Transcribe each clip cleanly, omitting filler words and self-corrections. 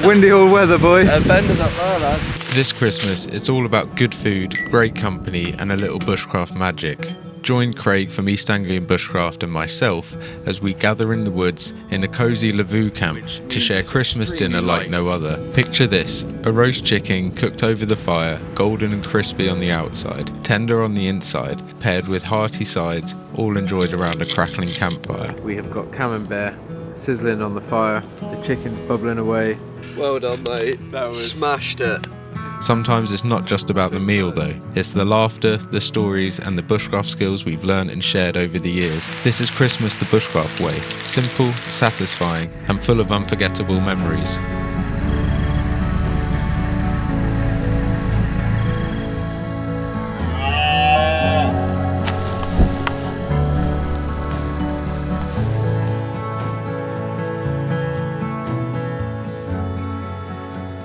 Windy all weather, boy. Bending up there, lad. This Christmas, it's all about good food, great company and a little bushcraft magic. Join Craig from East Anglian Bushcraft and myself as we gather in the woods in a cosy Lavvu camp to share Christmas dinner like no other. Picture this, a roast chicken cooked over the fire, golden and crispy on the outside, tender on the inside, paired with hearty sides, all enjoyed around a crackling campfire. We have got camembert sizzling on the fire, the chicken's bubbling away. Well done, mate. That was... Smashed it. Sometimes it's not just about the meal though, it's the laughter, the stories and the bushcraft skills we've learned and shared over the years. This is Christmas the bushcraft way, simple, satisfying and full of unforgettable memories.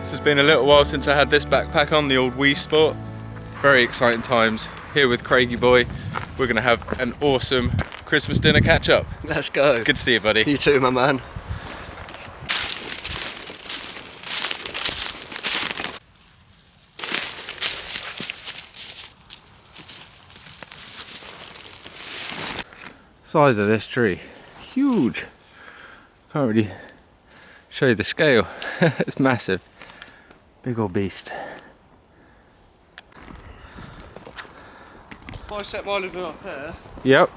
It's been a little while since I had this backpack on, the old Wii Sport. Very exciting times here with Craigie boy. We're gonna have an awesome Christmas dinner catch up. Let's go. Good to see you, buddy. You too, my man. Size of this tree, huge. Can't really show you the scale. It's massive. Big old beast. If I set my living up here, Yep.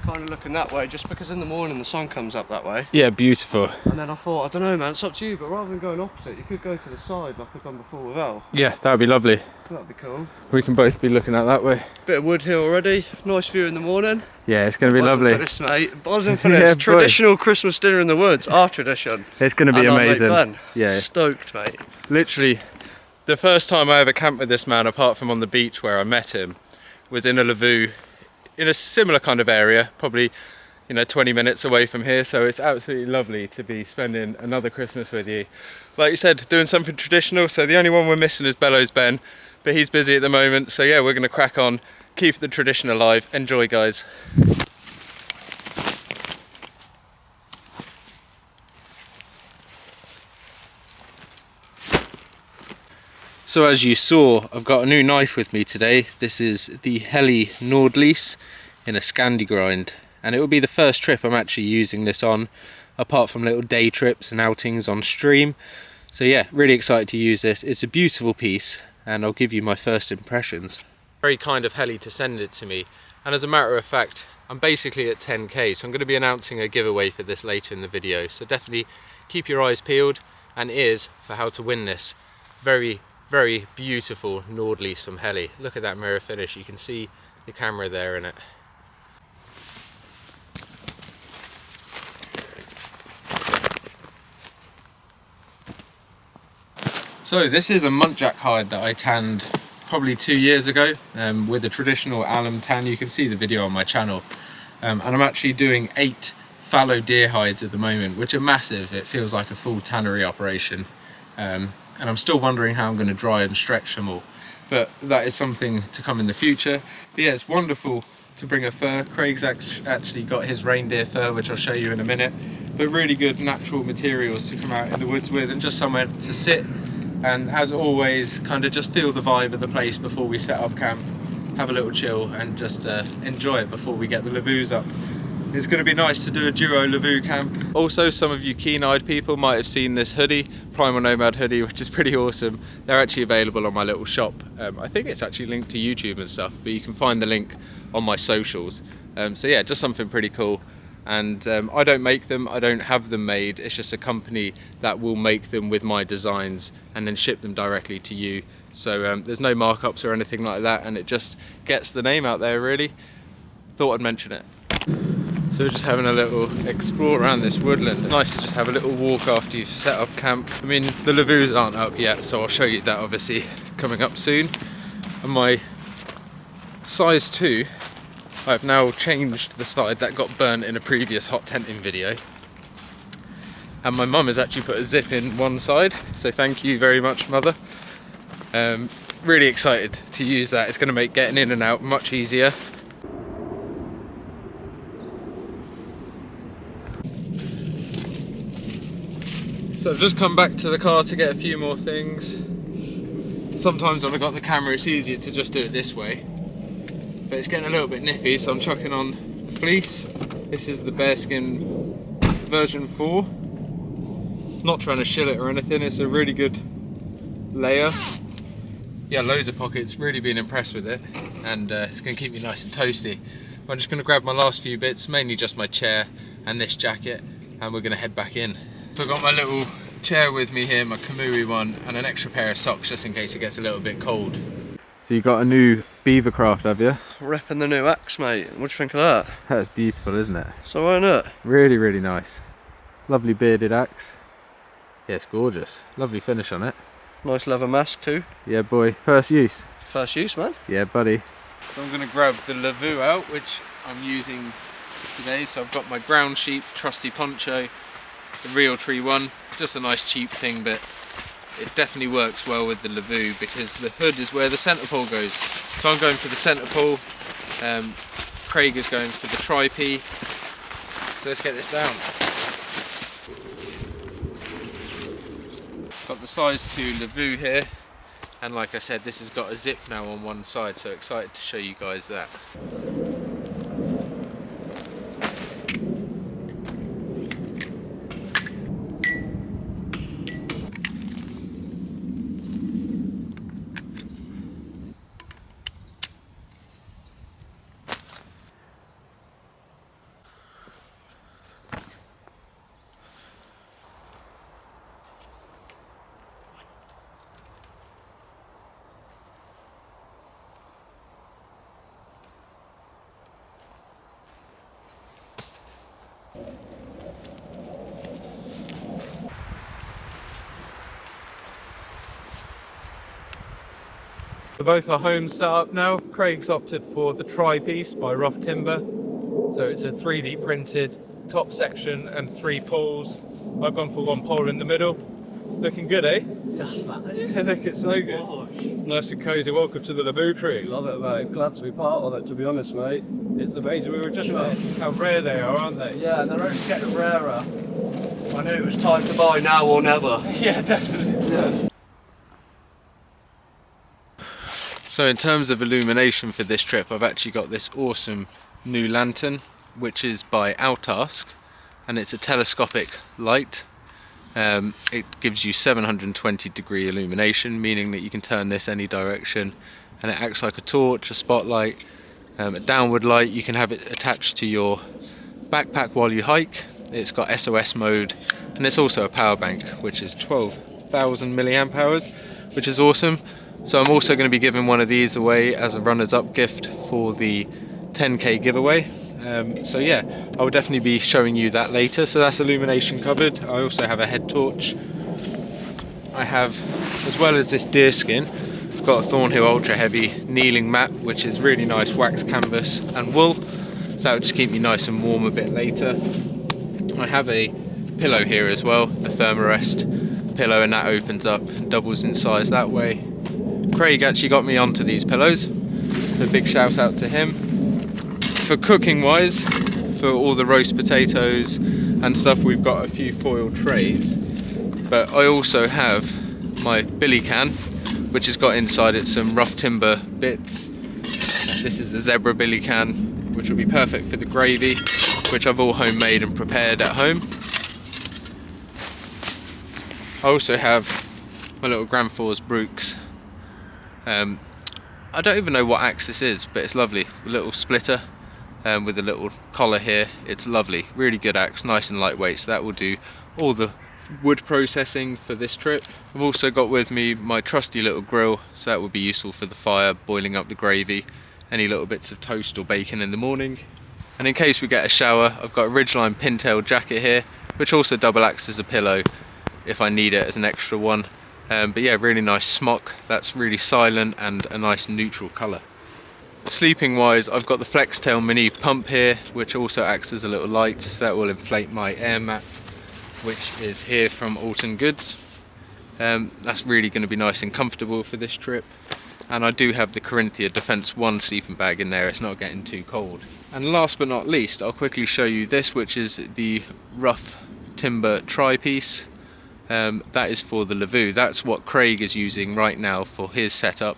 kind of looking that way, just because in the morning the sun comes up that way. Yeah, beautiful. And then I thought, I don't know, man, it's up to you, but rather than going opposite, you could go to the side like I've done before with Helle. Yeah, that would be lovely. That'd be cool. We can both be looking at that way. Bit of wood here already. Nice view in the morning. Yeah, it's going to be Buzzing lovely. for this, mate. Buzzing for Yeah, this. boy. Traditional Christmas dinner in the woods. Our tradition. It's going to be And our mate amazing. Ben. Yeah. Stoked, mate. Literally, the first time I ever camped with this man, apart from on the beach where I met him, was in a Lavvu, in a similar kind of area, probably 20 minutes away from here. So it's absolutely lovely to be spending another Christmas with you. Like you said, doing something traditional. So the only one we're missing is Bellows Ben, but he's busy at the moment. So yeah, we're going to crack on, keep the tradition alive. Enjoy, guys. So as you saw, I've got a new knife with me today. This is the Helle Nordlys in a Scandi grind, and it will be the first trip I'm actually using this on, apart from little day trips and outings on stream. So yeah, really excited to use this. It's a beautiful piece, and I'll give you my first impressions. Very kind of Helle to send it to me, and as a matter of fact, I'm basically at 10k, so I'm going to be announcing a giveaway for this later in the video. So definitely keep your eyes peeled and ears for how to win this. Very beautiful Nordlys from Helle. Look at that mirror finish, you can see the camera there in it. So this is a muntjac hide that I tanned probably 2 years ago with a traditional alum tan. You can see the video on my channel. And I'm actually doing 8 fallow deer hides at the moment, which are massive. It feels like a full tannery operation. And I'm still wondering how I'm going to dry and stretch them all, but that is something to come in the future. But yeah, it's wonderful to bring a fur. Craig's actually got his reindeer fur, which I'll show you in a minute, but really good natural materials to come out in the woods with, and just somewhere to sit, and as always kind of just feel the vibe of the place before we set up camp, have a little chill and just enjoy it before we get the Lavus up. It's going to be nice to do a duo Lavvu camp. Also, some of you keen-eyed people might have seen this hoodie, Primal Nomad hoodie, which is pretty awesome. They're actually available on my little shop. I think it's actually linked to YouTube and stuff, but you can find the link on my socials. So yeah, just something pretty cool. And I don't make them, I don't have them made. It's just a company that will make them with my designs and then ship them directly to you. So there's no markups or anything like that, and it just gets the name out there, really. Thought I'd mention it. So we're just having a little explore around this woodland. It's nice to just have a little walk after you've set up camp. I mean, the Lavus aren't up yet, so I'll show you that obviously coming up soon. And my size 2, I've now changed the side that got burnt in a previous hot tenting video. And my mum has actually put a zip in one side, so thank you very much, mother. Really excited to use that. It's going to make getting in and out much easier. So I've just come back to the car to get a few more things. Sometimes when I've got the camera it's easier to just do it this way. But it's getting a little bit nippy, so I'm chucking on the fleece. This is the bearskin version 4. Not trying to shill it or anything, it's a really good layer. Yeah, loads of pockets, really been impressed with it, and it's going to keep me nice and toasty. I'm just going to grab my last few bits, mainly just my chair and this jacket, and we're going to head back in. So I've got my little chair with me here, my Kamui one, and an extra pair of socks just in case it gets a little bit cold. So you got a new Beavercraft, have you? Repping the new axe, mate. What do you think of that? That's beautiful, isn't it? So why not? Really, really nice. Lovely bearded axe. Yeah, it's gorgeous. Lovely finish on it. Nice leather mask too. Yeah, boy. First use. First use, man. Yeah, buddy. So I'm going to grab the Lavvu out, which I'm using today. So I've got my brown sheep trusty poncho, the Realtree one. Just a nice cheap thing, but it definitely works well with the Lavvu because the hood is where the centre pole goes. So I'm going for the centre pole. Craig is going for the tri-P. So let's get this down. Got the size 2 Lavvu here, and like I said, this has got a zip now on one side, so excited to show you guys that. So both our homes set up now. Craig's opted for the tri-piece by Rough Timber. So it's a 3D printed top section and 3 poles. I've gone for 1 pole in the middle. Looking good, eh? Yes, man. Yeah, looking so good. Gosh. Nice and cosy. Welcome to the Lavvu crew. Love it, mate. Glad to be part of it, to be honest, mate. It's amazing. We were just how rare they are, aren't they? Yeah, and they're only getting rarer. I knew it was time to buy now or never. Yeah, definitely. Yeah. So in terms of illumination for this trip, I've actually got this awesome new lantern, which is by Task, and it's a telescopic light. It gives you 720 degree illumination, meaning that you can turn this any direction, and it acts like a torch, a spotlight, a downward light. You can have it attached to your backpack while you hike. It's got SOS mode, and it's also a power bank, which is 12,000 milliamp hours, which is awesome. So I'm also going to be giving one of these away as a runners-up gift for the 10k giveaway. So yeah, I will definitely be showing you that later. So that's illumination covered. I also have a head torch. I have, as well as this deer skin, I've got a Thornhill Ultra Heavy kneeling mat, which is really nice waxed canvas and wool. So that will just keep me nice and warm a bit later. I have a pillow here as well, the Thermarest pillow, and that opens up and doubles in size that way. Craig actually got me onto these pillows, so a big shout out to him. For cooking wise, for all the roast potatoes and stuff, we've got a few foil trays, but I also have my billy can, which has got inside it some rough timber bits. This is a zebra billy can, which will be perfect for the gravy, which I've all homemade and prepared at home. I also have my little Granfor's Brooks. I don't even know what axe this is, but it's lovely. A little splitter with a little collar here. It's lovely, really good axe, nice and lightweight, so that will do all the wood processing for this trip. I've also got with me my trusty little grill, so that will be useful for the fire, boiling up the gravy, any little bits of toast or bacon in the morning. And in case we get a shower, I've got a Ridgeline pintail jacket here, which also double acts as a pillow if I need it as an extra one. But yeah, really nice smock that's really silent and a nice neutral colour. Sleeping wise, I've got the Flextail mini pump here, which also acts as a little light, so that will inflate my air mat, which is here from Alton Goods. That's really going to be nice and comfortable for this trip. And I do have the Corinthia Defence 1 sleeping bag in there, it's not getting too cold. And last but not least, I'll quickly show you this, which is the rough timber tri-piece. that is for the Lavvu. That's what Craig is using right now for his setup,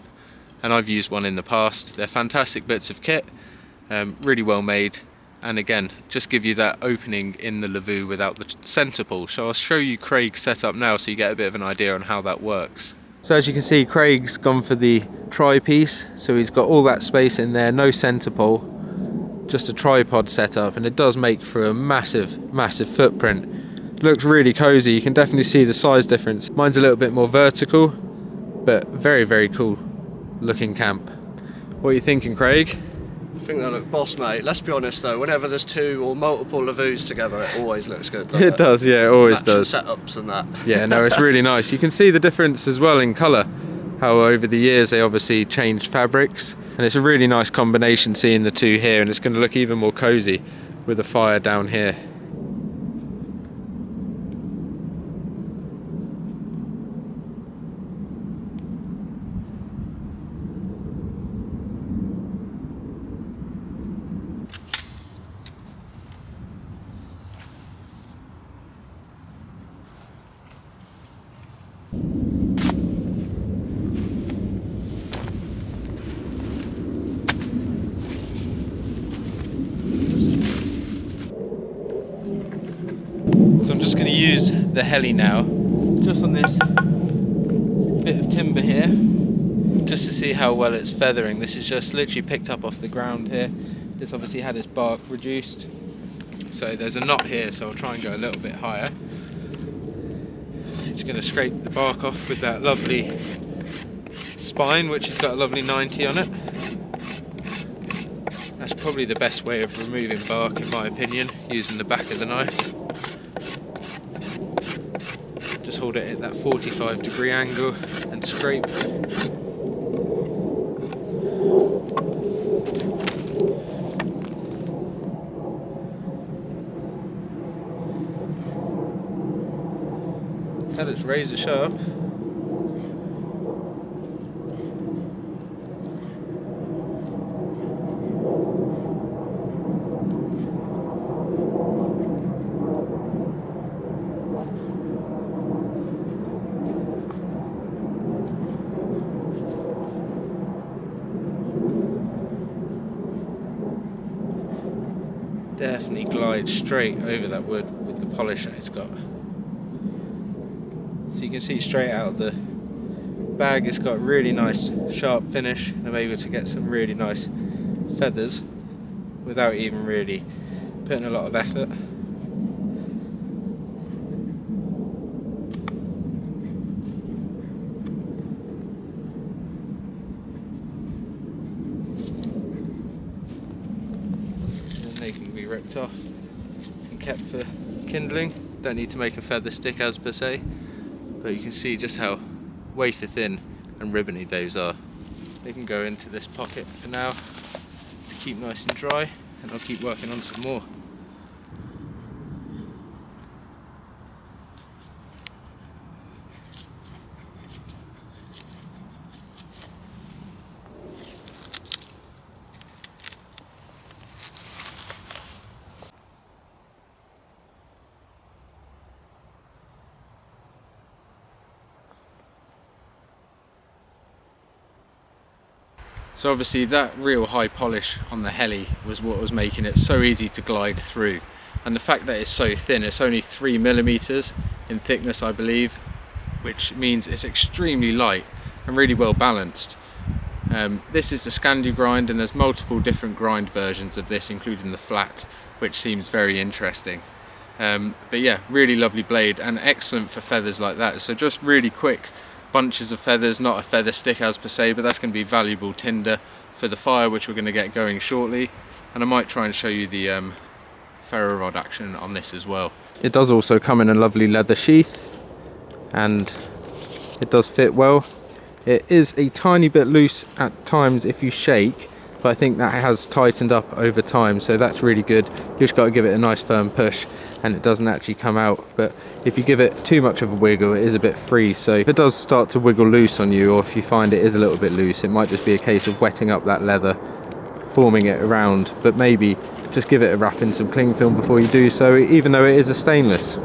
and I've used one in the past. They're fantastic bits of kit, really well made, and again, just give you that opening in the Lavvu without the centre pull. So I'll show you Craig's setup now so you get a bit of an idea on how that works. So as you can see, Craig's gone for the tri-piece, so he's got all that space in there, no centre pull, just a tripod setup, and it does make for a massive footprint. It looks really cosy. You can definitely see the size difference. Mine's a little bit more vertical, but very cool looking camp. What are you thinking, Craig? I think they look boss, mate. Let's be honest though, whenever there's two or multiple Lavus together, it always looks good, doesn't it? It does, yeah, it always Matching does. setups and that. Yeah, no, it's really nice. You can see the difference as well in colour, how over the years they obviously changed fabrics, and it's a really nice combination seeing the two here, and it's going to look even more cosy with the fire down here. So I'm just going to use the Helle now, just on this bit of timber here, just to see how well it's feathering. This is just literally picked up off the ground here. This obviously had its bark reduced. So there's a knot here, so I'll try and go a little bit higher. Just going to scrape the bark off with that lovely spine, which has got a lovely 90 on it. That's probably the best way of removing bark in my opinion, using the back of the knife. Just hold it at that 45-degree angle and scrape. That is razor sharp. Definitely glides straight over that wood with the polish that it's got. So you can see straight out of the bag it's got really nice sharp finish. I'm able to get some really nice feathers without even really putting a lot of effort. They can be ripped off and kept for kindling. Don't need to make a feather stick as per se, but you can see just how wafer thin and ribbony those are. They can go into this pocket for now to keep nice and dry, and I'll keep working on some more. So obviously that real high polish on the Helle was what was making it so easy to glide through, and the fact that it's so thin, it's only 3mm in thickness I believe, which means it's extremely light and really well balanced. This is the Scandi grind, and there's multiple different grind versions of this, including the flat, which seems very interesting. But yeah, really lovely blade and excellent for feathers like that. So just really quick bunches of feathers, not a feather stick as per se, but that's going to be valuable tinder for the fire, which we're going to get going shortly. And I might try and show you the ferro rod action on this as well. It does also come in a lovely leather sheath, and it does fit well. It is a tiny bit loose at times if you shake, but I think that has tightened up over time, so that's really good. You just got to give it a nice firm push and it doesn't actually come out, but if you give it too much of a wiggle it is a bit free. So if it does start to wiggle loose on you, or if you find it is a little bit loose, it might just be a case of wetting up that leather, forming it around, but maybe just give it a wrap in some cling film before you do so, even though it is a stainless.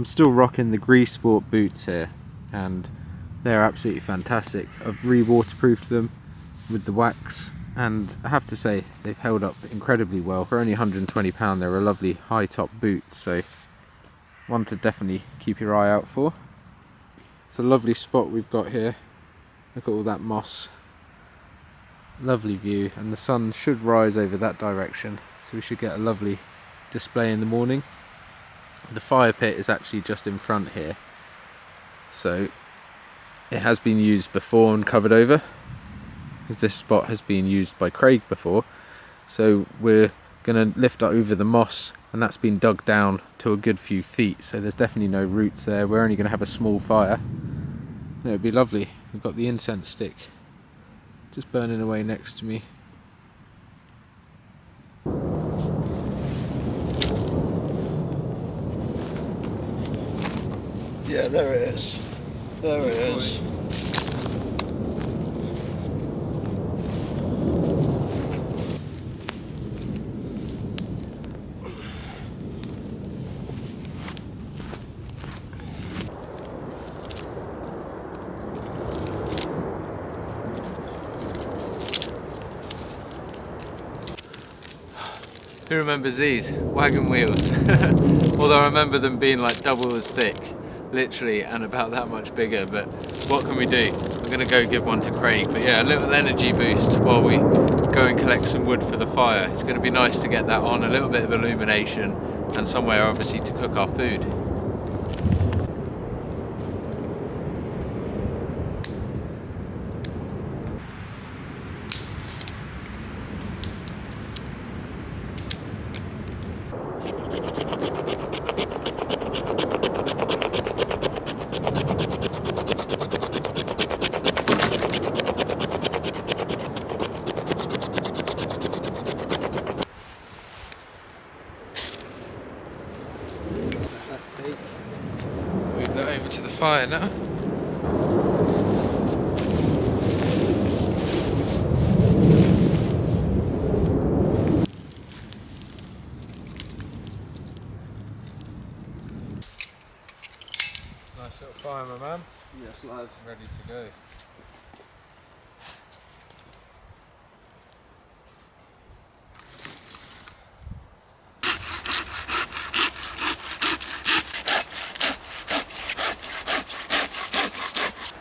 I'm still rocking the Grease Sport boots here, and they're absolutely fantastic. I've re-waterproofed them with the wax, and I have to say they've held up incredibly well. For only £120 they're a lovely high top boot, so one to definitely keep your eye out for. It's a lovely spot we've got here. Look at all that moss. Lovely view, and the sun should rise over that direction, so we should get a lovely display in the morning. The fire pit is actually just in front here, so it has been used before and covered over, because this spot has been used by Craig before. So we're going to lift over the moss, and that's been dug down to a good few feet, so there's definitely no roots there. We're only going to have a small fire. It would be lovely. We've got the incense stick just burning away next to me. Yeah, there it is. There it is. Who remembers these? Wagon wheels. Although I remember them being like double as thick, literally, and about that much bigger, but what can we do? I'm gonna go give one to Craig, but yeah, a little energy boost while we go and collect some wood for the fire. It's gonna be nice to get that on, a little bit of illumination, and somewhere obviously to cook our food. Move that over to the fire now. Nice little fire, my man. Yes, lad. Ready to go.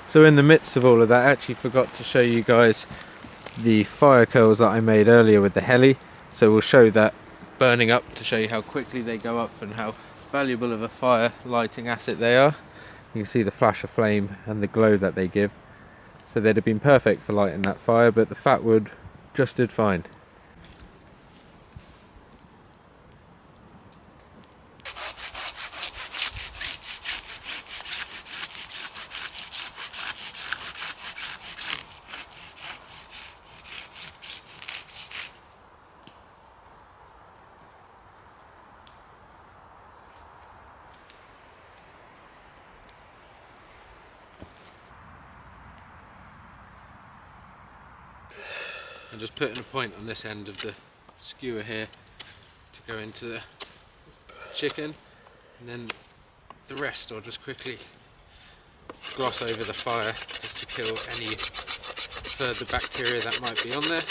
So in the midst of all of that, I actually forgot to show you guys the fire curls that I made earlier with the Helle. So we'll show that burning up to show you how quickly they go up and how valuable of a fire lighting asset they are. You can see the flash of flame and the glow that they give. So they'd have been perfect for lighting that fire, but the fat wood just did fine. I'm just putting a point on this end of the skewer here to go into the chicken, and then the rest I'll just quickly gloss over the fire just to kill any further bacteria that might be on there.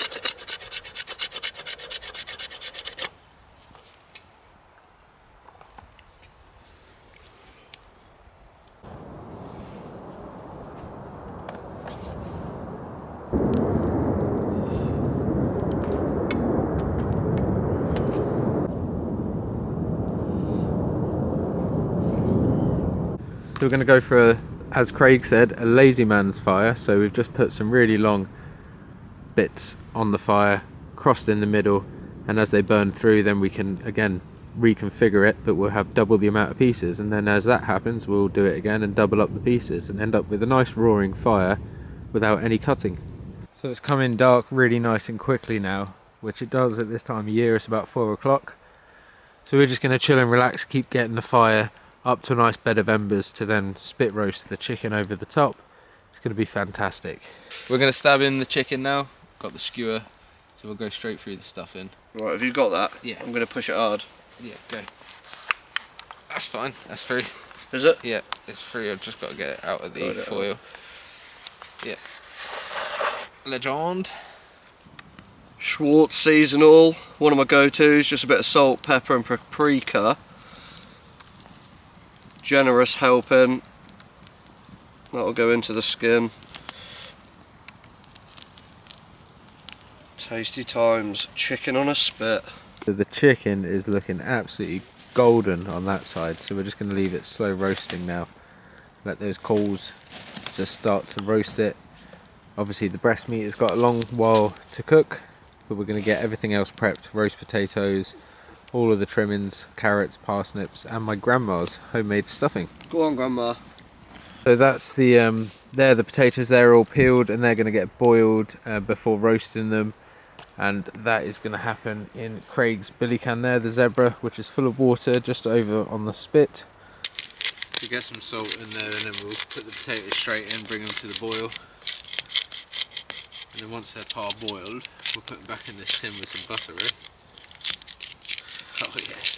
So we're going to go for, as Craig said, a lazy man's fire. So we've just put some really long bits on the fire, crossed in the middle, and as they burn through, then we can again reconfigure it, but we'll have double the amount of pieces, and then as that happens we'll do it again and double up the pieces and end up with a nice roaring fire without any cutting. So it's coming dark really nice and quickly now, which it does at this time of year. It's about 4 o'clock. So we're just going to chill and relax, keep getting the fire up to a nice bed of embers to then spit roast the chicken over the top. It's going to be fantastic. We're going to stab in the chicken now. Got the skewer, so we'll go straight through the stuff in. Right, have you got that? Yeah. I'm going to push it hard. Yeah, go. That's fine, that's through. Is it? Yeah, it's free. I've just got to get it out of the foil. Yeah. Legend. Schwartz seasonal, one of my go-tos. Just a bit of salt, pepper, and paprika. Generous helping. That'll go into the skin. Tasty times. Chicken on a spit. So the chicken is looking absolutely golden on that side, so we're just going to leave it slow roasting now. Let those coals just start to roast it. Obviously the breast meat has got a long while to cook, but we're going to get everything else prepped. Roast potatoes, all of the trimmings, carrots, parsnips, and my grandma's homemade stuffing. Go on, Grandma. So that's the they're the potatoes. They're all peeled and they're going to get boiled before roasting them, and that is going to happen in Craig's billy can there, the zebra, which is full of water just over on the spit. To get some salt in there, and then we'll put the potatoes straight in, bring them to the boil, and then once they're parboiled, we'll put them back in this tin with some butter, right? Oh yes.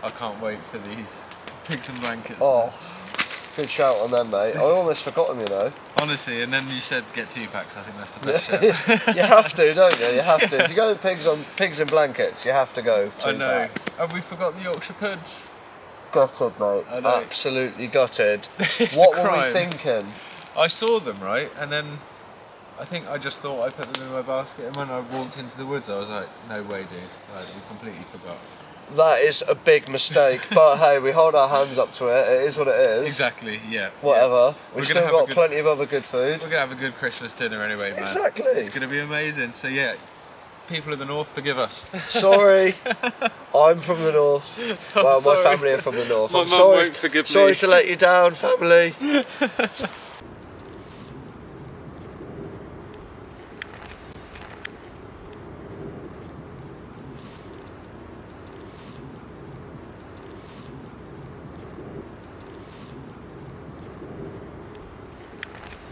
I can't wait for these pigs and blankets. Oh, good shout on them, mate. I almost forgot them, you know. Honestly, and then you said get 2 packs. I think that's the best shout. You have to, don't you? You have to. If you go pigs and blankets, you have to go 2 I know. packs. And we forgot the Yorkshire puds. Gutted, mate. I know. Absolutely gutted. It's What a were we crime. thinking? I saw them, right, and then I think I just thought I put them in my basket, and when I walked into the woods I was like, no way dude, like, we completely forgot. That is a big mistake, but hey, we hold our hands up to it. It is what it is. Exactly, yeah. Whatever. We've We're gonna still have got a good- plenty of other good food. We're going to have a good Christmas dinner anyway, man. Exactly. It's going to be amazing. So yeah, people of the north, forgive us. Sorry, I'm from the north. Well, sorry. my family are from the north. My I'm mum sorry. won't forgive me. Sorry to let you down, family.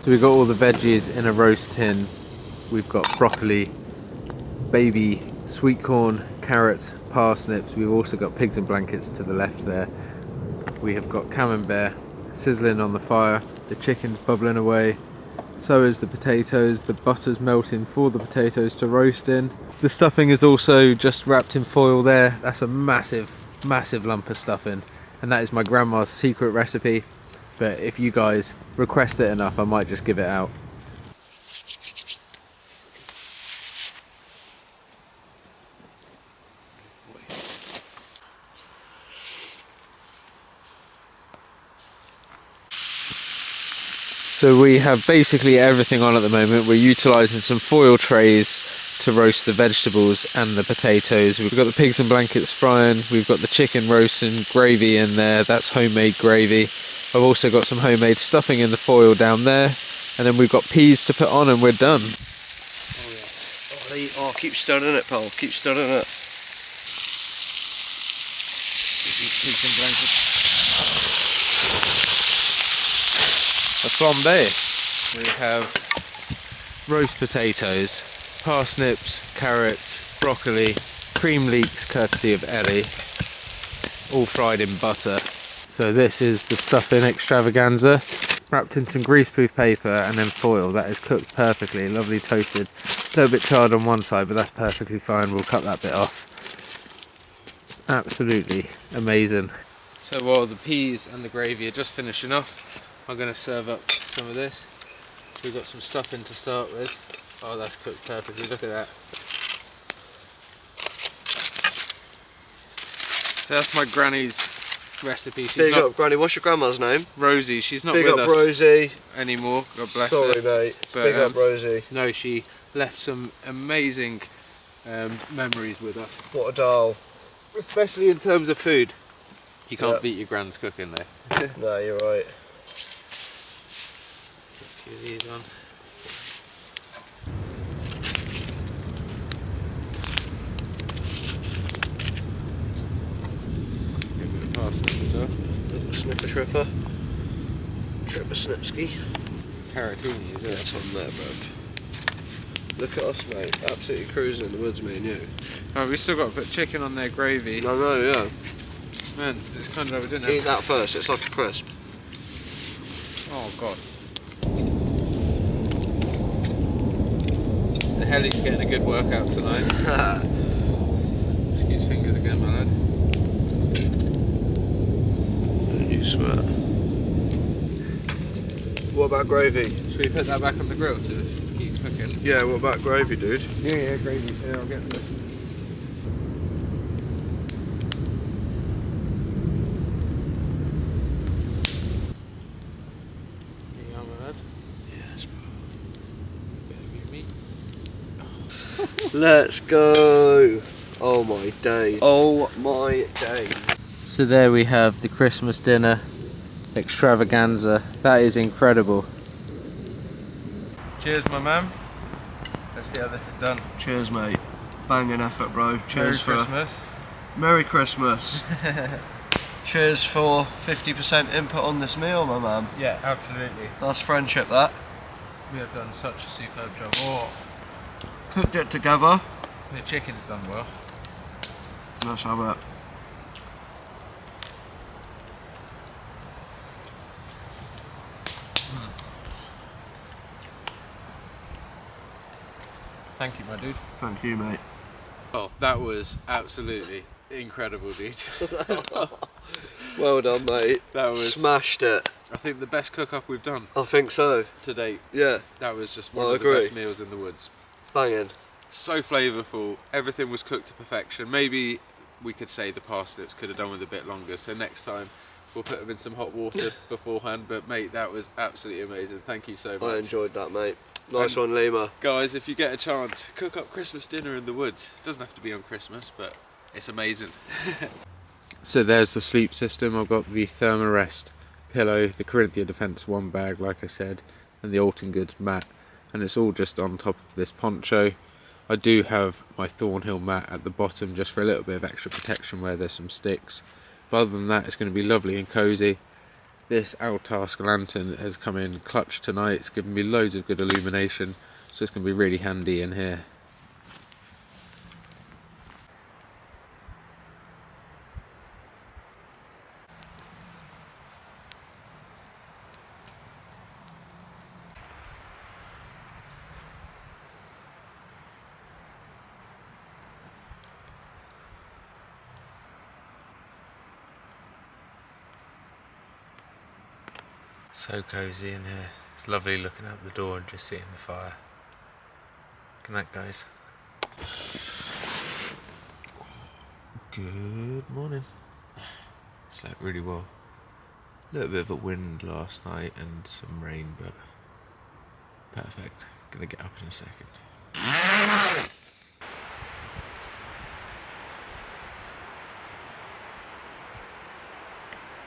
So we've got all the veggies in a roast tin. We've got broccoli, baby sweet corn, carrots, parsnips. We've also got pigs and blankets to the left there. We have got camembert sizzling on the fire. The chicken's bubbling away. So is the potatoes. The butter's melting for the potatoes to roast in. The stuffing is also just wrapped in foil there. That's a massive, massive lump of stuffing. And that is my grandma's secret recipe. But if you guys request it enough, I might just give it out. So we have basically everything on at the moment. We're utilising some foil trays to roast the vegetables and the potatoes. We've got the pigs and blankets frying. We've got the chicken roasting, gravy in there. That's homemade gravy. I've also got some homemade stuffing in the foil down there, and then we've got peas to put on and we're done. Oh, keep stirring it, pal. Keep stirring it. Pigs and blankets. A flambe. We have roast potatoes, parsnips, carrots, broccoli, cream leeks courtesy of Helle, all fried in butter. So this is the stuffing extravaganza, wrapped in some greaseproof paper and then foil. That is cooked perfectly, lovely toasted. A little bit charred on one side, but that's perfectly fine. We'll cut that bit off. Absolutely amazing. So while the peas and the gravy are just finishing off, I'm going to serve up some of this. We've got some stuffing to start with. Oh, that's cooked perfectly. Look at that. So that's my granny's recipe. She's Big not up, Granny. What's your grandma's name? Rosie. She's not Big with up, us Rosie. anymore. God bless her. Sorry, mate. But, Big up, Rosie. No, she left some amazing memories with us, What a doll. especially in terms of food. You can't Yep. beat your grand's cooking there. No, you're right. A few of these on. well. Little snipper tripper. Tripper snipski. Caratini, is it? That's on there, bruv. Look at us, mate. Absolutely cruising in the woods, me and you. Oh, we still got to put chicken on their gravy. I know, yeah. Man, it's kind of like we didn't Eat have... that first, it's like a crisp. Oh, God. The Helle's getting a good workout tonight. Excuse fingers again, my lad. Don't you sweat. What about gravy? Should we put that back on the grill to keep cooking? Yeah, what about gravy, dude? Yeah, gravy's here, I'll get the... Let's go! Oh my days. Oh my days. So there we have the Christmas dinner extravaganza. That is incredible. Cheers, my man. Let's see how this is done. Cheers, mate. Banging effort, bro. Cheers Merry Christmas. Merry Christmas. Cheers for 50% input on this meal, my man. Yeah, absolutely. That's friendship, that. We have done such a superb job. Oh, Cooked it together. the chicken's done well. Let's have it. Thank you, my dude. Thank you, mate. Oh, that was absolutely incredible, dude. Well done, mate. That was... Smashed it. I think the best cook-up we've done I think so. to date. Yeah. That was just I one of agree. the best meals in the woods. Banging. So flavourful, everything was cooked to perfection. Maybe we could say the parsnips could have done with a bit longer, so next time we'll put them in some hot water beforehand. But mate, that was absolutely amazing. Thank you so much. I enjoyed that, mate. Nice one, Lima. Guys, if you get a chance, cook up Christmas dinner in the woods. It doesn't have to be on Christmas, but it's amazing. So there's the sleep system. I've got the Thermarest pillow, the Corinthia Defence 1 bag, like I said, and the Alton Goods mat, and it's all just on top of this poncho. I do have my Thornhill mat at the bottom just for a little bit of extra protection where there's some sticks. But other than that, it's going to be lovely and cosy. This Altask lantern has come in clutch tonight. It's given me loads of good illumination, so it's going to be really handy in here. So cosy in here. It's lovely looking out the door and just seeing the fire. Good night, guys. Good morning. Slept really well. A little bit of a wind last night and some rain, but perfect. Gonna get up in a second.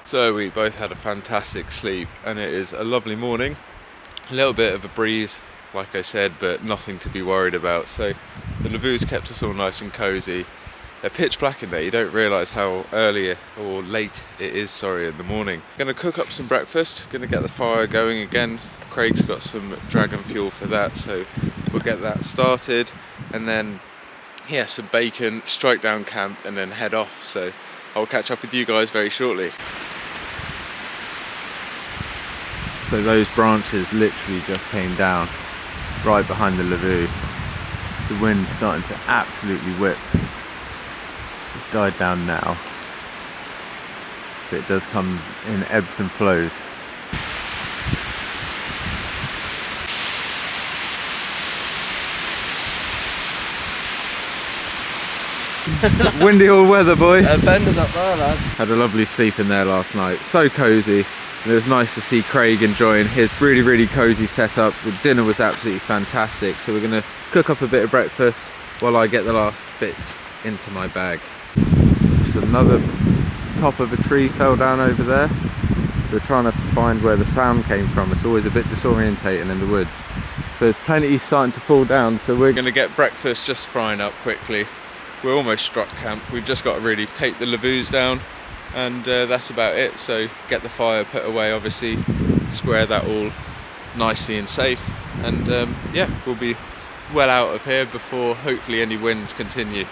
So we both had a fantastic sleep and it is a lovely morning. A little bit of a breeze, like I said, but nothing to be worried about. So the Lavuu's kept us all nice and cosy. They're pitch black in there, you don't realise how early or late it is, in the morning. Gonna cook up some breakfast, gonna get the fire going again. Craig's got some dragon fuel for that, so we'll get that started. And then, yeah, some bacon, strike down camp and then head off. So I'll catch up with you guys very shortly. So those branches literally just came down right behind the Lavvu. The wind's starting to absolutely whip. It's died down now, but it does come in ebbs and flows. Windy all weather, boy. Bending up there, lad. Had a lovely sleep in there last night. So cosy. And it was nice to see Craig enjoying his really cosy setup. The dinner was absolutely fantastic. So we're going to cook up a bit of breakfast while I get the last bits into my bag. Just another top of a tree fell down over there. We're trying to find where the sound came from. It's always a bit disorientating in the woods. But there's plenty starting to fall down. So we're going to get breakfast just frying up quickly. We're almost struck camp. We've just got to really take the Lavuus down and that's about it. So get the fire put away, obviously, square that all nicely and safe, and yeah, we'll be well out of here before hopefully any winds continue.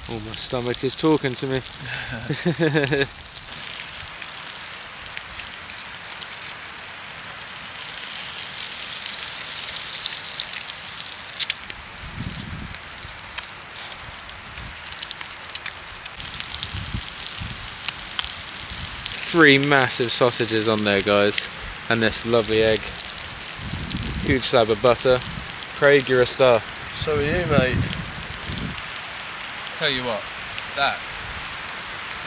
Oh, my stomach is talking to me. Three massive sausages on there, guys, and this lovely egg. Huge slab of butter. Craig, you're a star. So are you, mate. Tell you what, that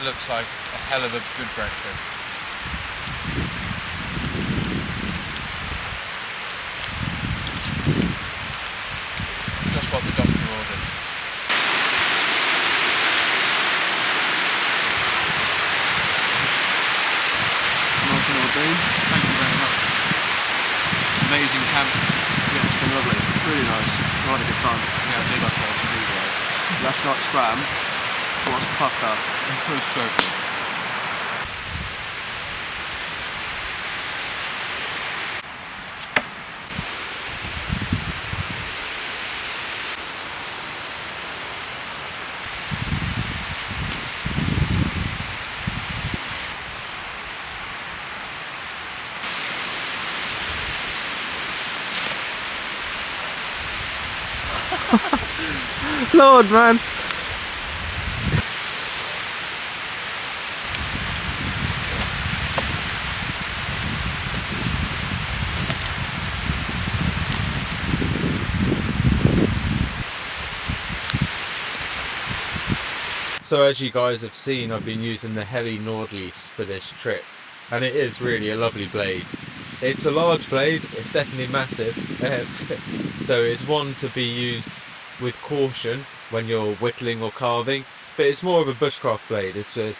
looks like a hell of a good breakfast. Just what the doctor ordered. Nice and well done. Thank you very much. Amazing camp. Yeah, it's been lovely. Really nice. I had a good time. Yeah, big ourselves food, right? Last night's scram was pucker. It was so good. Lord, man. So as you guys have seen, I've been using the Helle Nordlys for this trip, and it is really a lovely blade. It's a large blade, it's definitely massive, so it's one to be used with caution when you're whittling or carving, but it's more of a bushcraft blade. It's a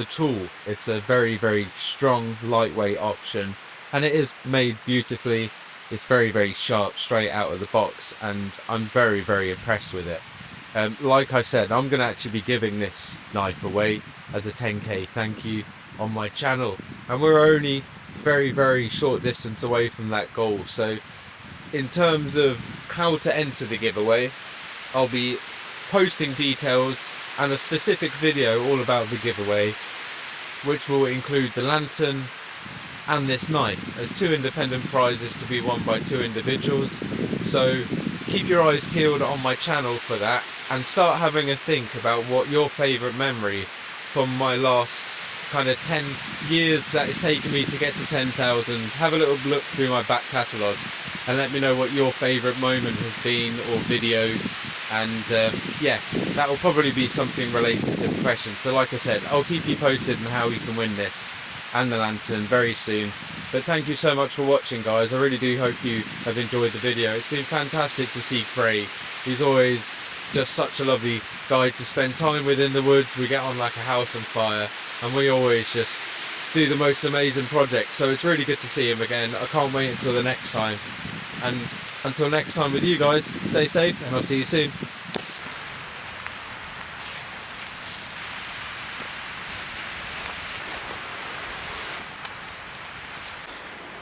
tool. It's a very, very strong, lightweight option, and it is made beautifully. It's very, very sharp straight out of the box, and I'm very, very impressed with it. Like I said, I'm going to actually be giving this knife away as a 10k thank you on my channel, and we're only very, very short distance away from that goal. So in terms of how to enter the giveaway, I'll be posting details and a specific video all about the giveaway, which will include the lantern and this knife as two independent prizes to be won by two individuals. So keep your eyes peeled on my channel for that, and start having a think about what your favourite memory from my last kind of 10 years that it's taken me to get to 10,000. Have a little look through my back catalogue and let me know what your favourite moment has been or video, and yeah, that will probably be something related to the question. So like I said, I'll keep you posted on how you can win this and the lantern very soon. But thank you so much for watching, guys. I really do hope you have enjoyed the video. It's been fantastic to see Craig. He's always just such a lovely guy to spend time with in the woods. We get on like a house on fire, and we always just do the most amazing projects. So it's really good to see him again. I can't wait until the next time. And until next time with you guys, stay safe, and I'll see you soon.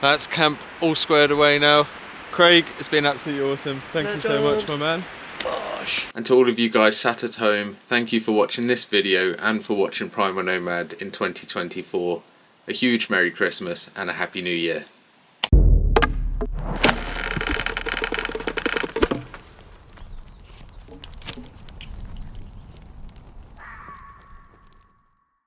That's camp all squared away now. Craig, it's been absolutely awesome. Thank you so much, my man. Bosh. And to all of you guys sat at home, thank you for watching this video and for watching Primal Nomad in 2024. A huge Merry Christmas and a Happy New Year.